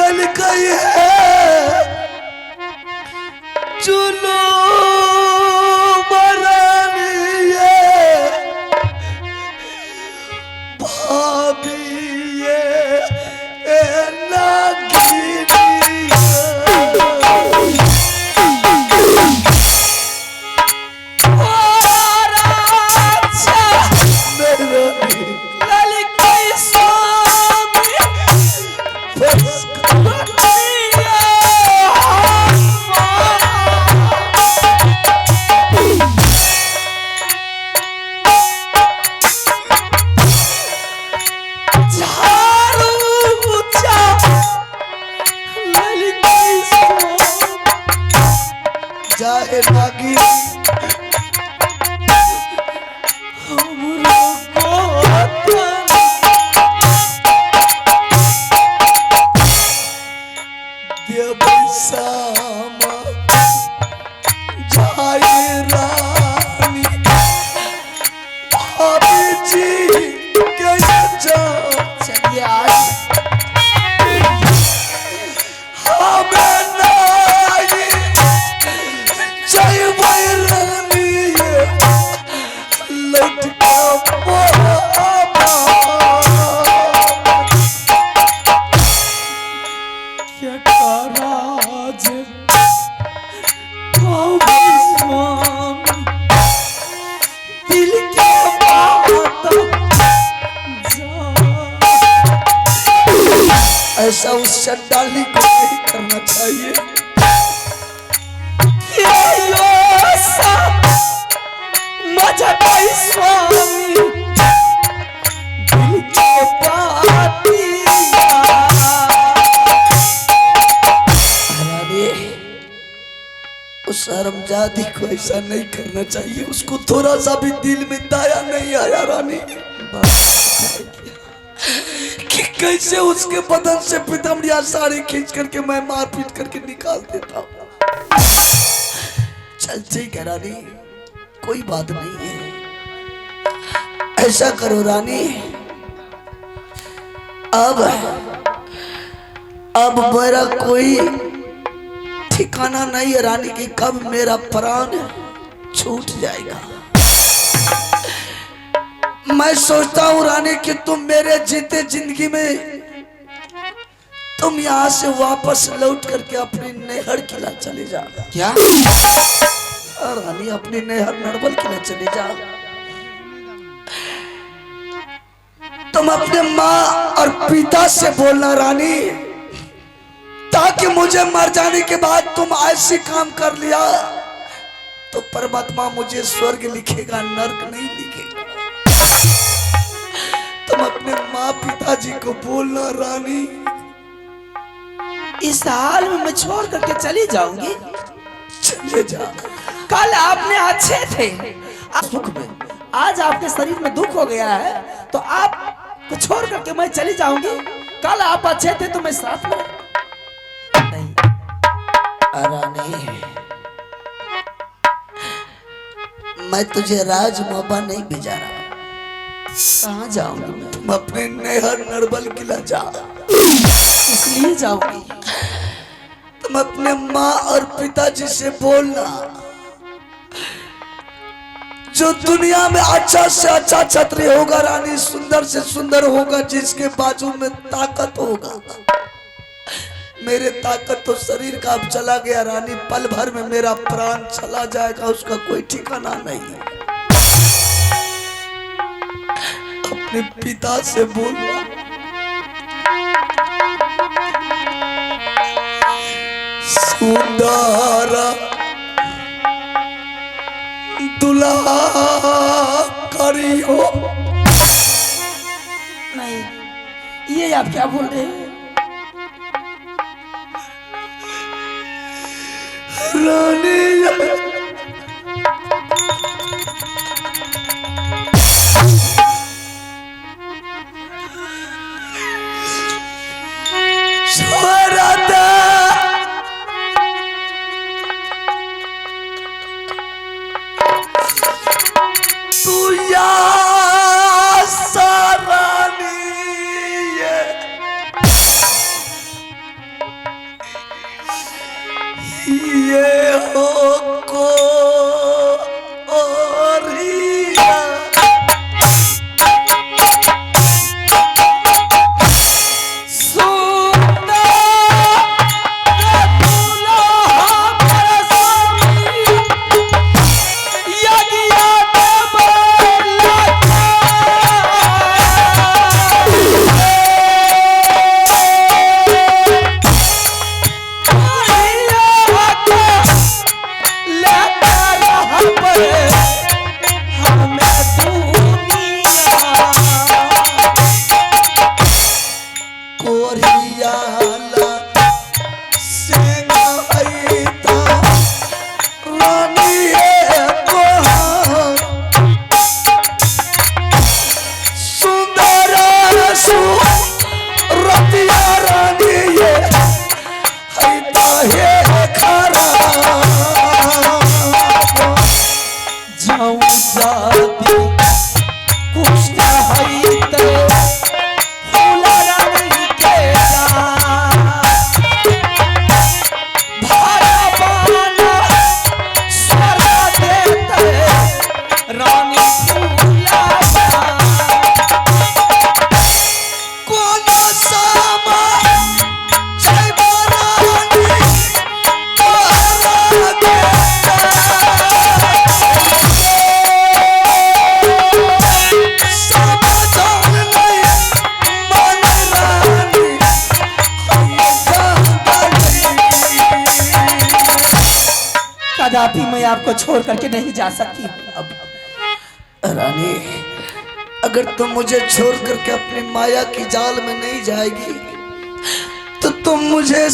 ललकाई है चुनो मरानी भाभी ए नागिनी जाए नागी ऐसा उस चंडाली को नहीं करना चाहिए। उस शर्मजादी को ऐसा नहीं करना चाहिए। उसको थोड़ा सा भी दिल में दया नहीं आया रानी कि कैसे उसके बदन से पितमड़िया साड़ी खींच करके मैं मारपीट करके निकाल देता हूँ। चल ठीक है रानी, कोई बात नहीं है। ऐसा करो रानी, अब मेरा कोई ठिकाना नहीं है रानी कि कब मेरा प्राण छूट जाएगा। मैं सोचता हूँ रानी कि तुम मेरे जीते जिंदगी में तुम यहाँ से वापस लौट करके अपनी नैहर किला चले जाओ। क्या रानी, अपनी नैहर नड़बल किला चले जाओ। तुम अपने माँ और पिता से बोलना रानी, ताकि मुझे मर जाने के बाद तुम ऐसी काम कर लिया तो परमात्मा मुझे स्वर्ग लिखेगा, नरक नहीं लिखेगा। तुम अपने माँ पिताजी को बोलना रानी। इस हाल में मैं छोड़ करके चली जाऊंगी। चले जा। कल आपने अच्छे थे, सुख में, आज आपके शरीर में दुख हो गया है तो आप को छोड़ करके मैं चली जाऊंगी। कल आप अच्छे थे तो मैं साथ में नहीं। रानी, मैं तुझे राजमहल नहीं भेजा रहा। कहाँ जाऊंगी मैं? तुम अपने नैहर नड़बल किला जा। इसलिए जाऊंगी। तुम अपने माँ और पिताजी से बोलना, जो दुनिया में अच्छा से अच्छा छत्री होगा रानी, सुंदर से सुंदर होगा, जिसके बाजू में ताकत होगा। मेरे ताकत तो शरीर का अब चला गया रानी, पल भर में मेरा प्राण चला जाएगा, उसका कोई ठिकाना नहीं है। अपने पिता से बोलना, सुंदर दुल्हा करियो। नहीं, ये आप क्या बोल रहे हैं? रानी, सियाला सेना आईता रानी को सुंदर रतिया रानी ये आईता है खरा जाऊं जाती कुछ नहीं तो फूला रानी के जान भारा बाना स्वर्ग देते रानी फूला कोनो सामा जय रानी तोहरा के कदापि मैं आपको छोड़ करके नहीं जा सकती। अब रानी अगर तुम मुझे छोड़ करके अपनी माया की जाल में नहीं जाएगी तो तुम मुझे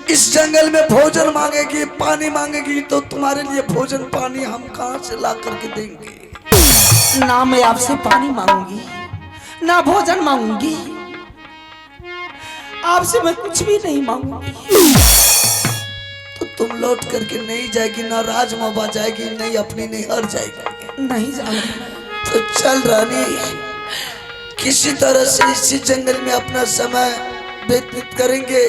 इस जंगल में भोजन मांगेगी, पानी मांगेगी, तो तुम्हारे लिए भोजन पानी हम कहां से ला करके देंगे? ना मैं आपसे पानी मांगूंगी ना भोजन मांगूंगी, आपसे मैं कुछ भी नहीं मांगूंगी। तो तुम लौट करके नहीं जाएगी, ना राजमाबा जाएगी, नहीं अपनी नैहर जाएगी। नहीं जाऊंगी। तो चल रानी, किसी तरह से इसी जंगल में अपना समय व्यतीत करेंगे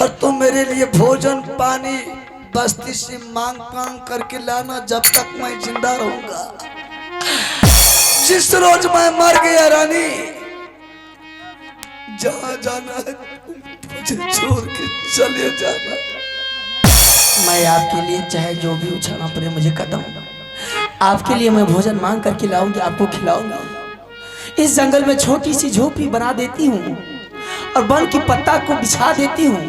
और तुम मेरे लिए भोजन पानी बस्ती से मांग मांग करके लाना जब तक मैं जिंदा रहूंगा। जिस रोज मैं मर गया रानी, जहां जाना है मुझे छोड़ के चले जाना। मैं आपके लिए चाहे जो भी उछालना पड़े मुझे कदम, आपके लिए मैं भोजन मांग करके लाऊंगी, आपको खिलाऊंगी। इस जंगल में छोटी सी झोपड़ी बना देती हूँ और वन की पत्ता को बिछा देती हूँ,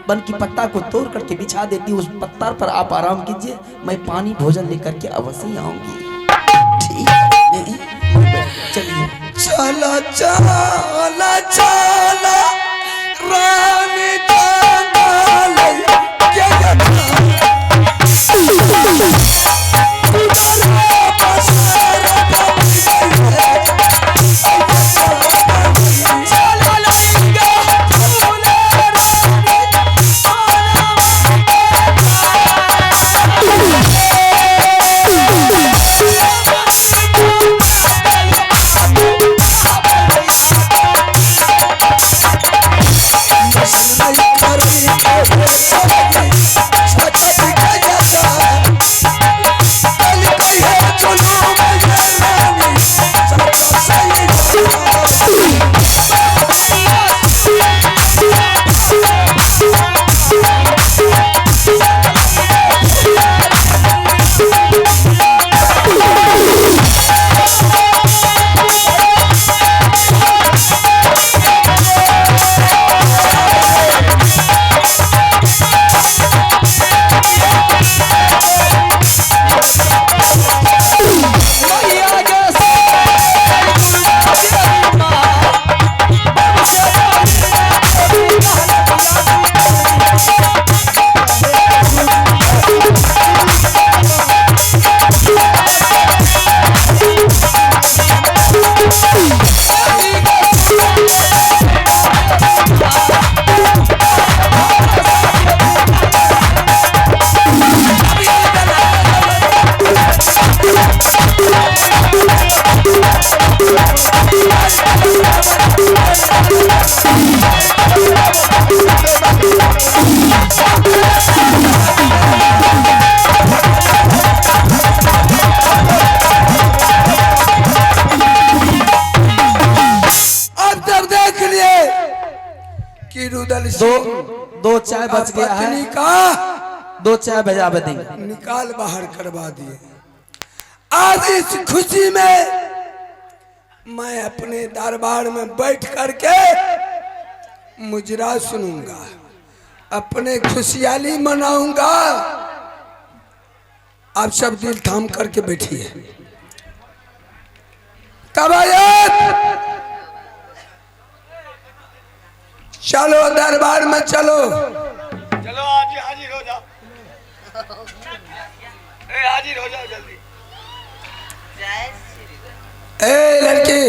वन की पत्ता को तोड़ करके बिछा देती हूँ। उस पत्थर पर आप आराम कीजिए, मैं पानी भोजन लेकर के अवश्य ही आऊंगी। ठीक है, चलिए। चला चला चला रानी जंगल के दो चाय बच गया है, दो चाय बजा देंगे। निकाल बाहर करवा दिए। आज इस खुशी में मैं अपने दरबार में बैठ करके मुजरा सुनूंगा, अपने खुशहाली मनाऊंगा। आप सब दिल थाम करके बैठिए। कवायत चलो दरबार में चलो। चलो आज हाजिर हो जाओ। हाजिर हो जाओ जल्दी। ए लड़की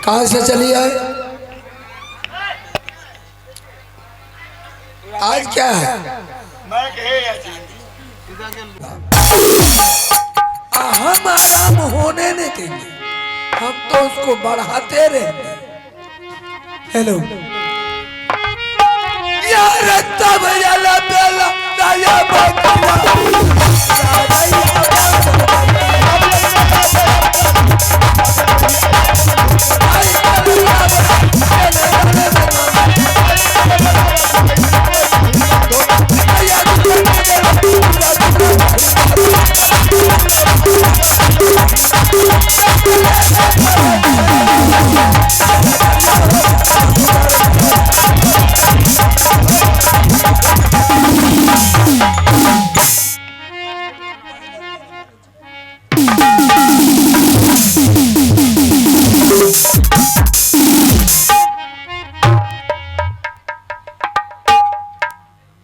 कहाँ से चली है? आज क्या है? मैं कहे हम आराम होने नहीं देंगे, हम तो उसको बढ़ाते रहेंगे। हेलो यार तब याला बेला दाया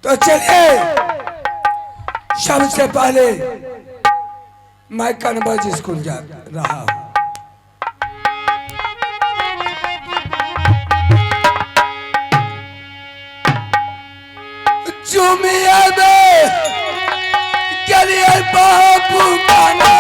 तो चलिए, सबसे पहले मैं कन्वर्ज स्कूल जा रहा हूं। जुमिया में करिए बाबू गाना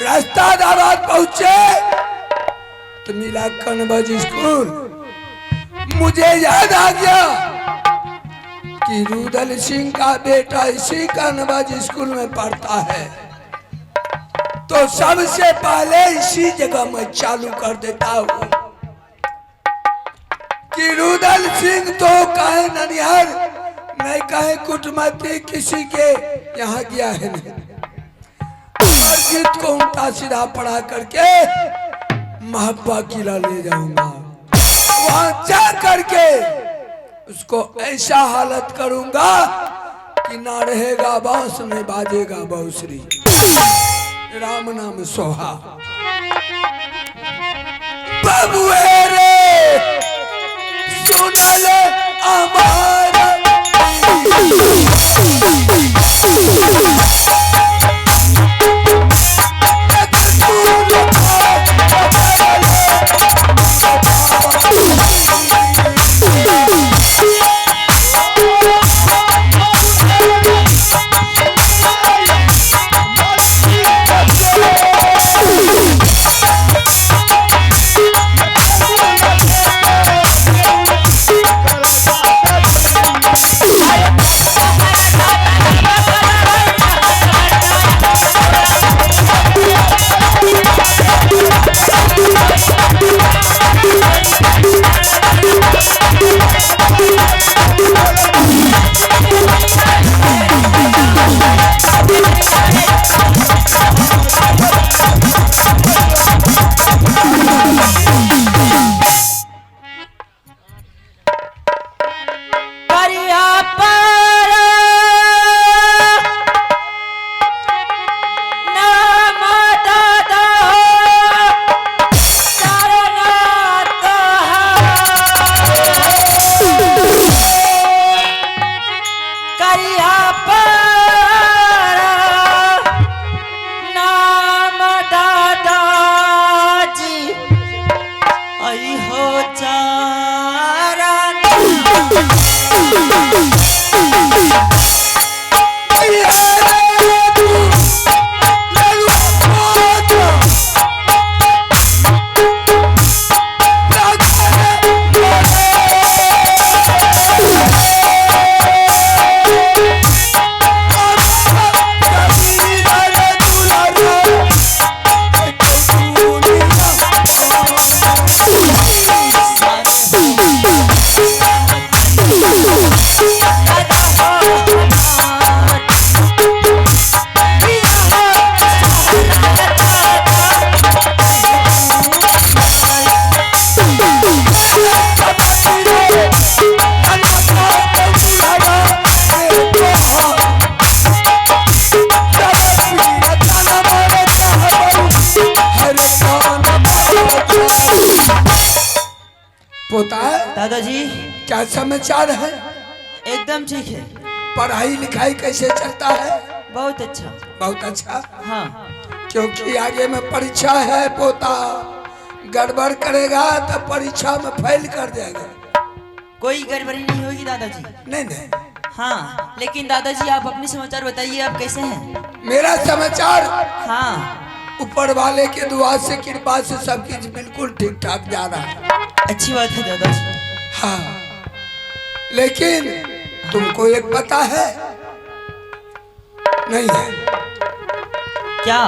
रास्तादाबाद पहुंचे तो मिला कन्वर्ज स्कूल। मुझे याद आ गया कि रुदल सिंह का बेटा इसी कन्वर्ज स्कूल में पढ़ता है, तो सबसे पहले इसी जगह मैं चालू कर देता हूँ कि रुदल सिंह तो कहे ननिहार नहीं कहे कुटमती किसी के यहाँ गया है नहीं, गीत को उल्टा सीधा पढ़ा करके महब्बा किला ले जाऊंगा। वहां जा करके उसको ऐसा हालत करूंगा कि ना रहेगा बांस नहीं बाजेगा बांसुरी। राम नाम सोहा बबुए रे सुन ले हमारा Bye. पोता है, दादाजी क्या समाचार है? एकदम ठीक है, पढ़ाई लिखाई कैसे चलता है? बहुत अच्छा। बहुत अच्छा, हाँ क्योंकि आगे में परीक्षा है पोता। गड़बड़ करेगा तो परीक्षा में फेल कर देगा। कोई गड़बड़ी नहीं होगी दादाजी। नहीं नहीं, हाँ लेकिन दादाजी आप अपने समाचार बताइए, आप कैसे हैं? मेरा समाचार हाँ ऊपर वाले के दुआ से कृपा से सब कुछ बिल्कुल ठीक ठाक जा रहा है। अच्छी बात है दादाजी। हाँ, लेकिन तुमको एक पता है? नहीं है? क्या?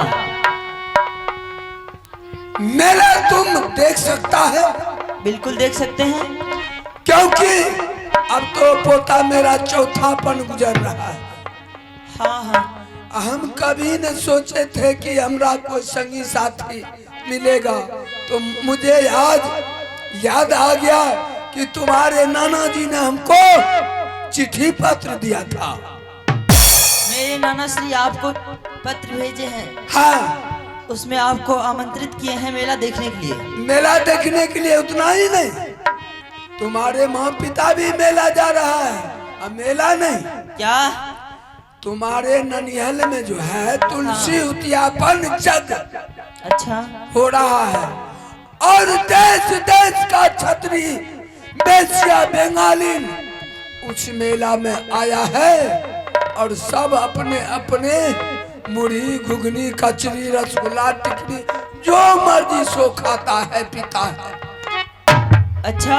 मेला तुम देख सकता है? बिल्कुल देख सकते हैं। क्योंकि अब तो पोता मेरा चौथापन गुजर रहा है। हाँ हाँ हम कभी न सोचे थे कि हमरा कोई संगी साथी मिलेगा, तो मुझे याद आ गया कि तुम्हारे नाना जी ने हमको चिट्ठी पत्र दिया था। मेरे नाना श्री आपको पत्र भेजे हैं। हाँ, उसमें आपको आमंत्रित किए हैं मेला देखने के लिए। मेला देखने के लिए उतना ही नहीं, तुम्हारे माँ पिता भी मेला जा रहा है। अब मेला नहीं, क्या? तुम्हारे ननिहल में जो है तुलसी उद्यापन जग अच्छा हो रहा है, और देश देश का छतरी बेसिया बंगालीन उस मेला में आया है, और सब अपने अपने मुढ़ी घुगनी कचरी रसगुल्ला टिकरी जो मर्जी सो खाता है पीता है। अच्छा,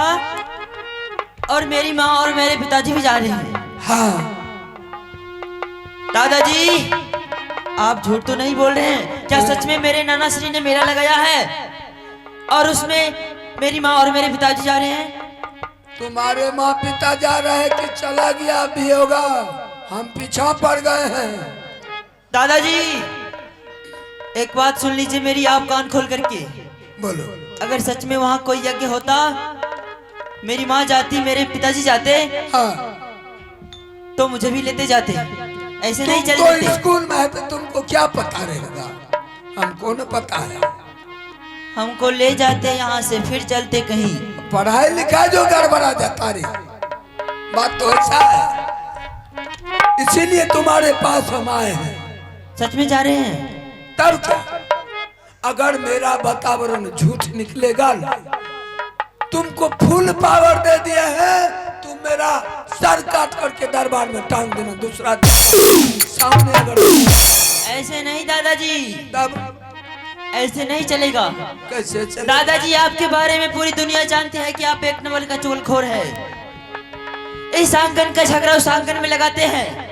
और मेरी माँ और मेरे पिताजी भी जा रहे हैं? हाँ दादाजी आप झूठ तो नहीं बोल रहे हैं? क्या सच में मेरे नाना श्री ने मेला लगाया है और उसमें मेरी माँ और मेरे पिताजी जा रहे हैं? तुम्हारे माँ पिता जा रहे हैं कि चला गया भी होगा, हम पीछा पड़ गए हैं। दादाजी एक बात सुन लीजिए मेरी, आप कान खोल करके। बोलो। अगर सच में वहाँ कोई यज्ञ होता, मेरी माँ जाती, मेरे पिताजी जाते, हाँ, तो मुझे भी लेते जाते। ऐसे नहीं तुम तो चलेंगे। स्कूल में है तो तुमको क्या पता रहेगा? हमको न पता है। हमको ले जाते यहाँ से, फिर चलते कहीं। पढ़ाई लिखाई जो गड़बड़ा जाता रे, बात तो ऐसा है, इसीलिए तुम्हारे पास हम आए हैं। सच में जा रहे हैं? तब क्या? अगर मेरा वातावरण झूठ निकलेगा ना, तुमको फुल पावर दे दिए हैं, तुम मेरा सर काट करके दरबार में टांग देना, दूसरा सामने अगर ऐसे नहीं दादाजी, तब ऐसे नहीं चलेगा। कैसे चले? दादाजी आपके बारे में पूरी दुनिया जानती है कि आप एक नंबर का चुगलखोर है। इस आंगन का झगड़ा उस आंगन में लगाते हैं।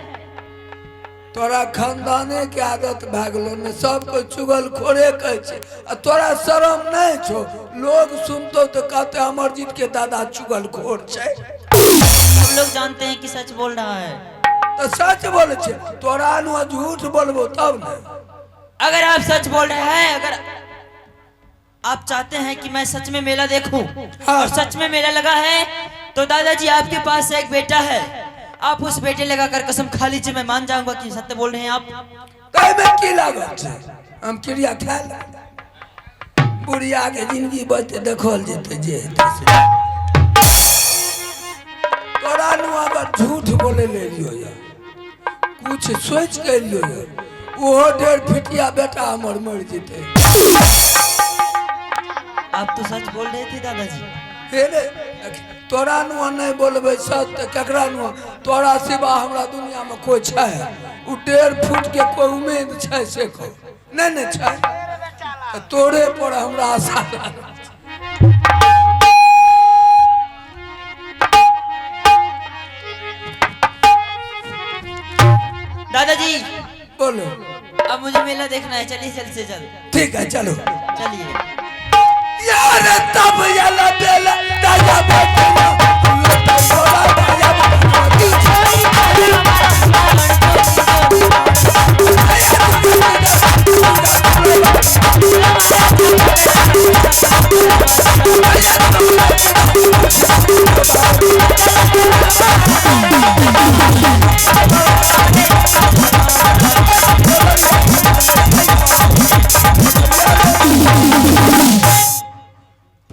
तोरा खानदाने के आदत भागलो ने, सबको चुगल खोरे कहे छे, तोरा शरम नहीं छो? लोग सुनतो तो कहते अमरजीत के दादा चुगल खोर छे। सब लोग जानते हैं कि सच बोल रहा है। तो सच बोले छे, तोरा नु झूठ बोलबो तब न। अगर आप सच बोल रहे हैं, अगर आप चाहते हैं कि मैं सच में मेला देखूं, हाँ। और सच में मेला लगा है, तो दादाजी आपके पास एक बेटा है, आप उस बेटे लगाकर कसम खा लीजिए, मैं मान जाऊंगा कि सत्य बोल रहे हैं आप। कहे में की लागत छे? हम क्रिया ख्याल बुढ़िया के जिंदगी बचते देखल जेते जे हेते से। तोरा नु अगर झूठ बोले ले लियो या कुछ सोच के लियो या, वो 1.5 फिटिया बेटा हमर मर जेते। आप तो सच बोल रहे थे दादाजी। हेरे तोरा नु नहीं बोलबे सच त केकरा नु? तोरा सिवा हमरा दुनिया में कोई छै? उ 1.5 फुट के कोई उम्मीद छै से को? नहीं छै। तोरे पर हमरा आशा लागल। दादाजी बोलो। अब मुझे मेला देखना है, चलिए जल्द से जल्द। ठीक है चलो। चलिए। यार तब याला बेला दादा बेटा थोड़ा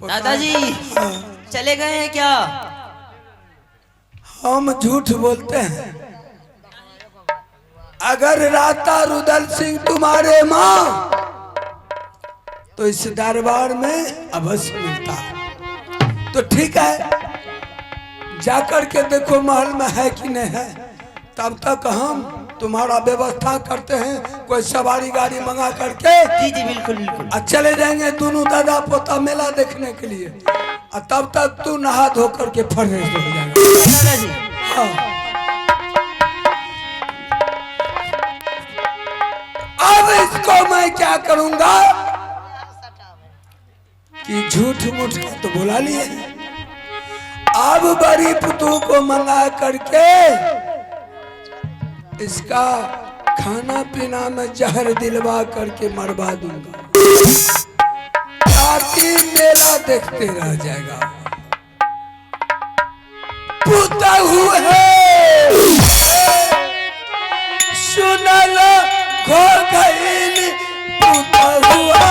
दादाजी चले गए हैं क्या? हम झूठ बोलते हैं। अगर राता रुदल सिंह तुम्हारे माँ तो इस दरबार में अवश्य मिलता। तो ठीक है, जाकर के देखो महल में है कि नहीं है। तब तक हम तुम्हारा व्यवस्था करते हैं, कोई सवारी गाड़ी मंगा करके। जी जी बिल्कुल बिल्कुल। और चले जाएंगे दोनों दादा पोता मेला देखने के लिए। और तब तक तू नहा धो करके फ्रेश हो जाएगा। दादाजी हाँ। अब इसको मैं क्या करूंगा कि झूठ मूठ का तो बुला लिए। अब बड़ी पुतू को मंगा करके इसका खाना पीना में जहर दिलवा करके मरवा दूंगा, ताकि मेला देखते रह जाएगा। पुता हुए सुनल खो गई पुता हुआ।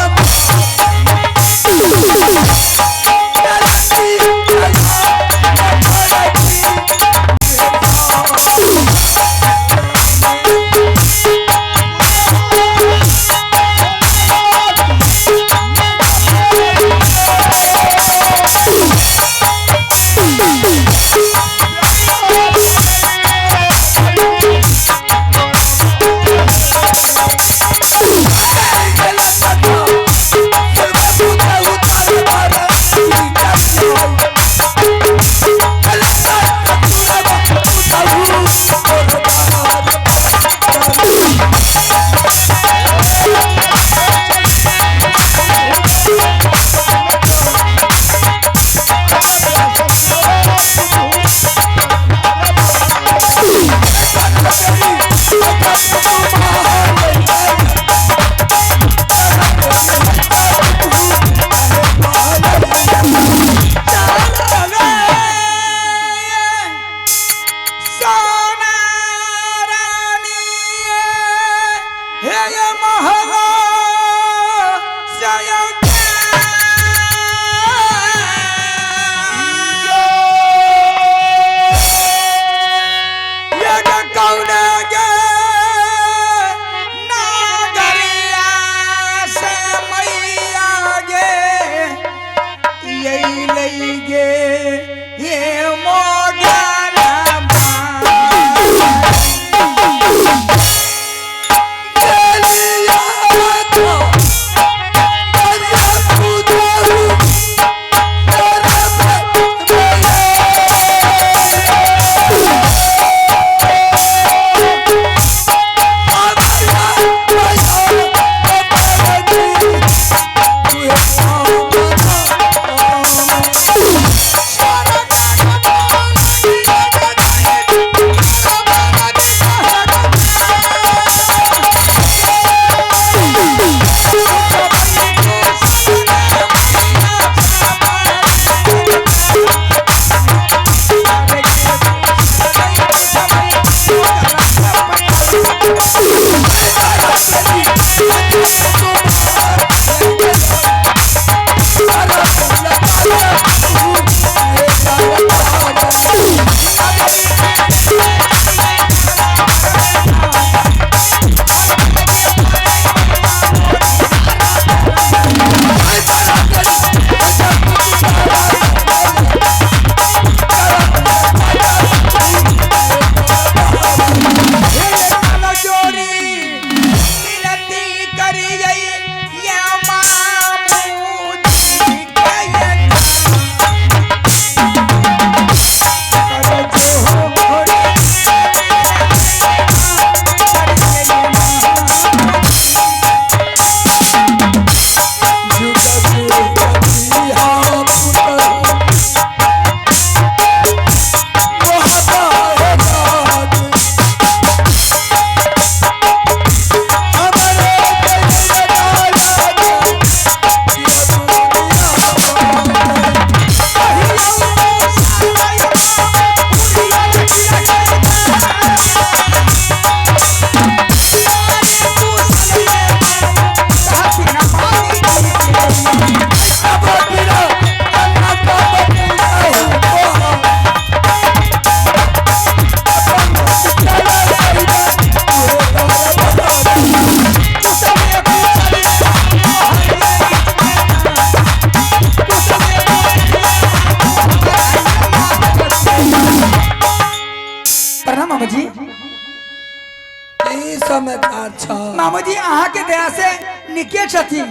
समाचार छ मामूजी अहाँ के दया से निके छथिन।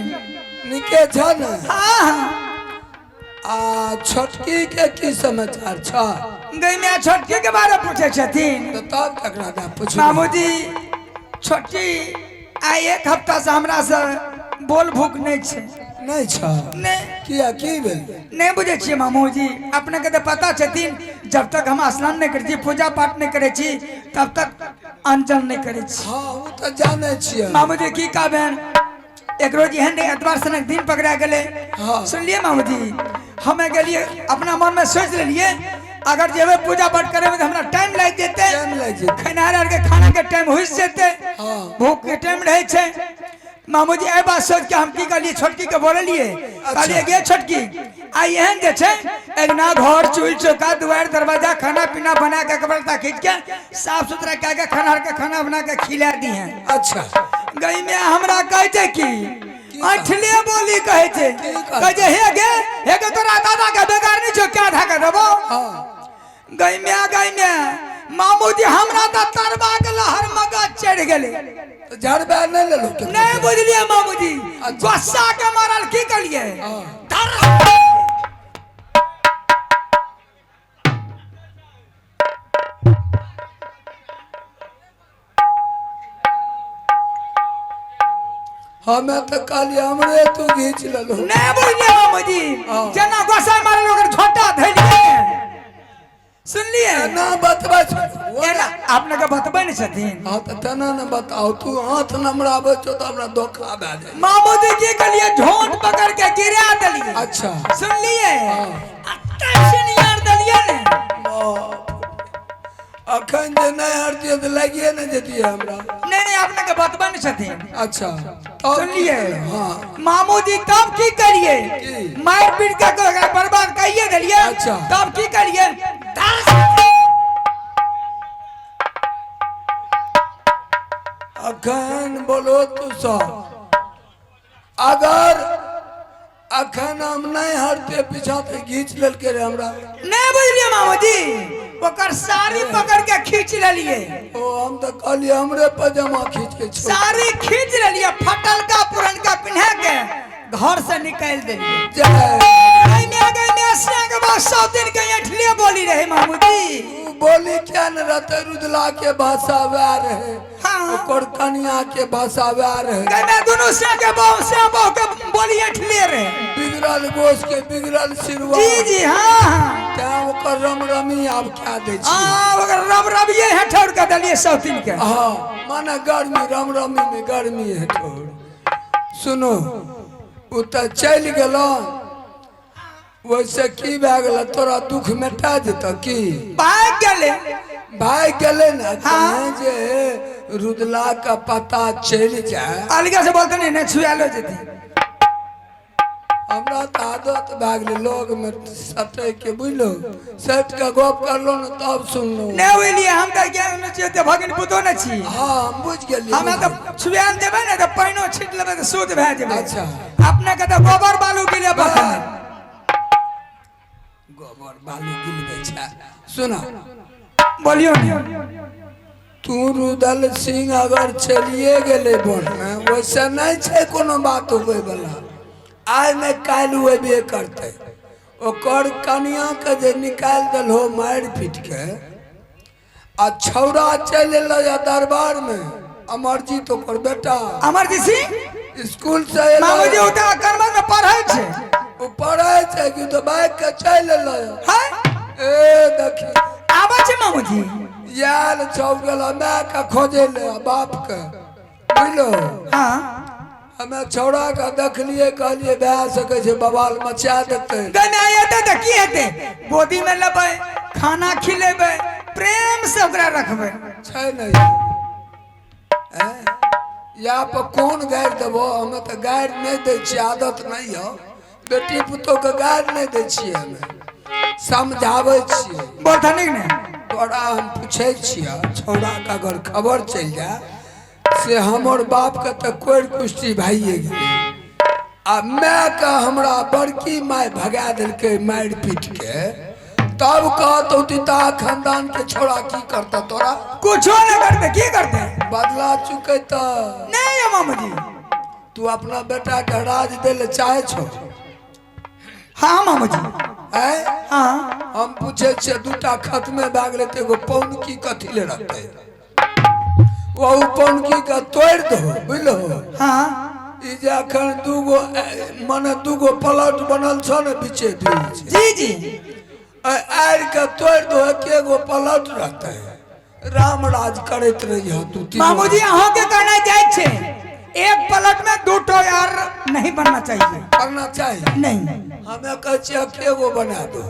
निके छ न हाँ हाँ आ छोटकी के की समाचार छ गई में छोटकी के बारे पूछे छथिन। तो तब ककरा दा पूछ मामूजी छोटकी आ एक हफ्ता से हमरा से बोल भूख नहीं छे। नहीं छ नहीं किया की भेल नहीं बुझे छिए मामूजी, अपने के तो पता छथिन जब तक हम स्नान नहीं करे छी पूजा पाठ नहीं करे छी तब तक अनजन नहीं करे छी। हाँ वो तो जाने छिए मामूजी की कहबेन एक रोज एहन एतवार सनक दिन पकड़ा गए। हाँ। सुनलिए मामूजी हमें गेलिए अपना मन में सोच लेलिए अगर जेबे पूजा पाठ करे में तो हमरा टाइम लग जेते, टाइम लग जेते। खैनार के खाना के टाइम हो जेते, हाँ। भूख के टाइम रहे छे। मामूजी ए बात सोच के हम की कहलिए छोटकी के बोललिए कहलिए गे छोटकी आई एहन जे छे एक ना घर चूल्हा चौका दुआर दरवाजा खाना पीना बना के कपड़ा खींच के साफ सुथरा कह के खाना बना के खिला दी है। अच्छा गई में हमरा कहे छे की अठले बोली कहे छे कहे हे गे तोरा दादा के बेकार नहीं छो क्या था के देबो। हाँ गई में मामूजी हमरा त तरबा के लहर मगज चढ़ गेले। तो झड़बे नहीं ले लो नहीं बुझलिए मामूजी गुस्सा के मारल की करिए हमें तो कहलिए हमरे तू घींच ले लो नहीं बुझलिए मामूजी हाँ। जना गुस्सा मारल ओकर झोटा धइलिए सुनलिए ना बतबा एना अपने के बतबै नहीं छथिन। हाँ तो तना न बताओ तू हाथ नमराबे छो तो हमरा धोखा भए जाए। मामूजी की कलिए झोंट पकड़ के गिरा दलिए। अच्छा सुनलिए हाँ। टेंशन यार दलिए ने अखन जे नहीं हरतिए तो लगिए न जेतिए हमरा। नहीं अपने के बतबै नहीं छथिन। अच्छा तब सुनलिए हाँ मामूजी तब की करिए की? मार पीट के अगर बर्बाद कहिए दिलिए अच्छा। तब की करिए अखन बोलो तू सब अगर अखन हम नहीं हरते पीछा तो घींच लेलके रे हमरा। नहीं बुझलिए मामूजी ओकर साड़ी पकड़ के खींच लेलिए। ओ हम तो कहलिए हमरे पजामा खींच के छोड़ साड़ी खींच लेलिए फटल का पुरनका पिन्हा के घर से निकाल देलिए। जाए के बाद 100 दिन के एठलिए बोली रहे मामूजी। तू बोली क्या न रहते रुदला के भाषा वह रहे हाँ। ओकर कन्या के भाषा वह रहे मैं दोनों से के बहु के बोली एठलिए रहे बिगड़ल गोश के बिगड़ल सिरवा जी जी हाँ हाँ क्या ओकर रमरमी अब क्या दे छी। अगर रब रब ये है ठोर के दलिए 100 दिन के। हाँ माने गर्मी रमरमी में गर्मी है ठोर। सुनो उ तो चल गेलो वैसे की भए गेल तोरा दुख मिटा जेत की भाग गेले भाई गेले न हाँ। कहे जे रुदला का पता चल जाए अलगे से बोलते नहीं छुआ लो जती हमरा तो आदत भए गेलै लोग में सटे के बुझलो सट के गप करलो न तब सुनलो नहीं होइली हम त ज्ञान में छिए भगन पुतो न छी। हाँ हम बुझ गेलिए हमें तो छुआ देबे न त पाइनो छीट लेबे त शुद्ध भए जेबे। अच्छा। अपने के त गोबर बालू के लिए बता गोबर बालू गिलबे छै। सुना बोलियो तू रुदल सिंह अगर चलिए गेले बोल में वैसे नहीं छै कोनो बात होवे वाला आज में काल होबे करते ओकर कन्या के जे निकाल दल हो मार पीट के आ छौड़ा चल एलो दरबार में अमरजीत ओकर बेटा अमरजीत सिंह स्कूल से मामूजी उता कर्म में पढ़ै छै उ पढ़े छै कि तो बाइक के चल एलो है ए देखी आबै छै मामूजी याल छौ गेल माय के खोजे ले बाप के बुझलो। हाँ हमें छौड़ा का देखलिए कहलिए भए सके छै बवाल मचा देते गने आते त की हेते गोदी में लेबै खाना खिलेबै प्रेम से ओकरा रखबै छै नहीं या पर कौन गाड़ देबो हमें तो गाड़ नहीं दे छी आदत नहीं हो बेटी पुतो के गाड़ नहीं दे छी हमें समझावे छी बोलता नहीं ने तोरा हम पूछे छिया छौड़ा का अगर खबर चल जाए से हमर बाप के तो कोई कुश्ती भाइये गेले आ मैं का हमरा बड़की माय भगा दिलके मार पीट के तब कहतो तिता खानदान के छोड़ा की करता तोरा कुछो न करते की करते बदला चुके तो नहीं है मामू जी। तू अपना बेटा के राज दे ले चाहे छो? हाँ मामू जी। है हाँ हम पूछे छे दूटा खत्मे भाग लेते एगो पौन की कथी ले रखते वो पौन की का तोड़ दो बुझलो। हाँ ई जे अखन दूगो माने दूगो प्लॉट बनल छ ने बीचे बीच जी जी। आर के तोड़ दो के गो प्लॉट रहते राम राज करत रही हो तू। मामू जी अहों के कहना जाए छे एक पलट में दो टो यार नहीं बनना चाहिए। करना चाहिए नहीं हमें कह छे के गो बना दो।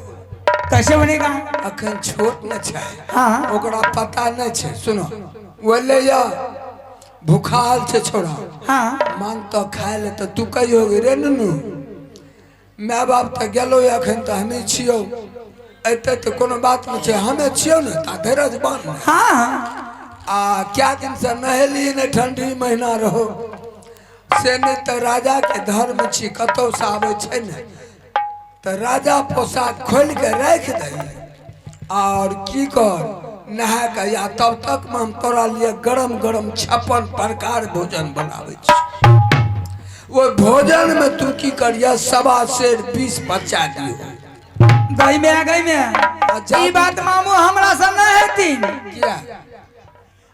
कैसे बनेगा? अखन छोट न छै हाँ ओकरा पता नहीं छे। सुनो वो ले या भूखाल छे छोड़ा हाँ मान तो खाए ले तो तू कहियो रे ननू माय बाप तो गेलो अखन तो हमें छियो एते तो कोनो बात नहीं छे हमें छियो न ता धीरज बांध। हाँ आ क्या दिन से नहेली ने ठंडी महीना रहो से नहीं तो राजा के धर्म छी कतो से आवे छे न तो राजा पोशाक खोल के रख दे और की कर नहा के या तब तक में हम तोरा लिए गरम गरम 56 प्रकार भोजन बनावे छी। वो भोजन में तू की करिया 1.25 सेर 20 बच्चा दियो। गई में ई बात मामू हमरा से नहीं हेतिन। किया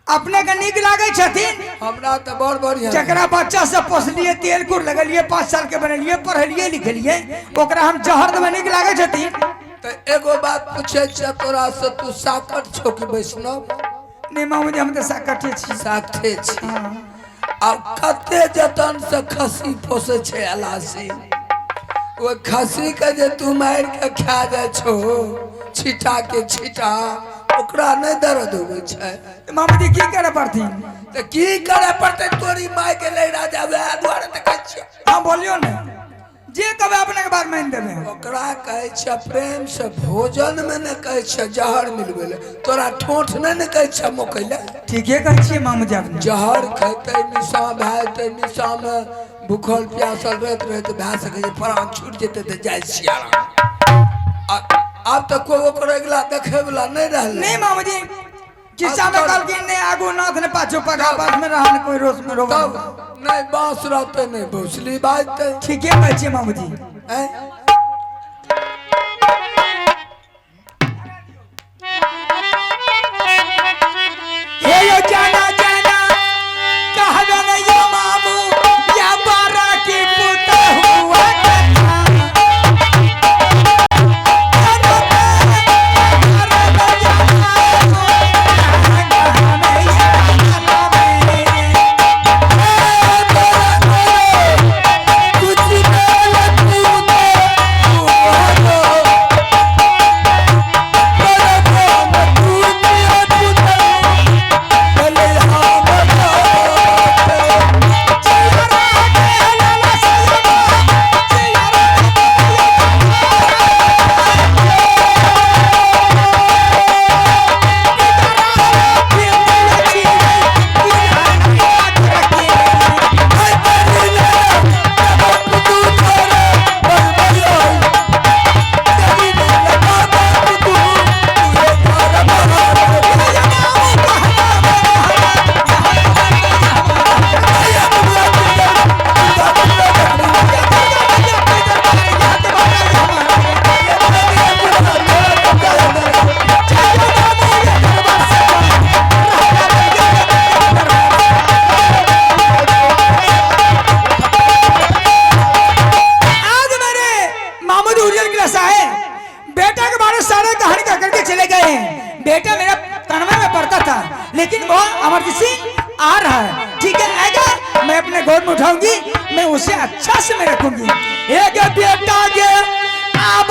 अपने के निक लागे छथिन हमरा तो बड़ बढ़िया जकरा बच्चा से पोसलिए तेल कुर लगलिए 5 साल के बनलिए पढ़लिए लिखलिए ओकरा हम जहर में निक लागे छथिन। तो एगो बात पूछे छे तोरा से तू साकट छो कि वैष्णव? नहीं मामू जी हम तो साकटे छी। साकटे छी। अब कते जतन से खसी पोसे छे अलासी वो खसी के जे तू मार के खा जाए छो छिटा के छिटा ओकरा नहीं दर्द होवे छे। मामू जी की करे पड़थिन? तो की करे पड़ते तोरी माय के ले राजा वे द्वारे त कहै छे। हां बोलियो ने जे कबे अपने के बार मान देबे ओकरा कहै छे प्रेम से भोजन में न कहै छे जहर मिलबे ले तोरा ठोठ न कहै छे मोकैले। ठीक है कहै छियै मामू जी अपने जहर खैते निशा भाते निशा में भूखल प्यासल रहत भा सके प्राण छूट जेते त जाय सियारा। अब तक कोई ओकर अगला देखे वाला नहीं रहल। नहीं मामू जी किस्सा में कल की ने आगू नाथ ने पाछू पगा पास में रहन कोई रोज में रोगा नहीं बांस रहते नहीं भोसली बाजते। ठीक है कहै छियै मामू जी। हे यो जाना जाना कहबे न यो मामू या बारा की पुत हुआ बेटा मेरा तनवे में पड़ता था लेकिन वो अमरजीत सिंह आ रहा है। ठीक है आएगा मैं अपने गोद में उठाऊंगी मैं उसे अच्छा से मैं रखूंगी। एक बेटा के अब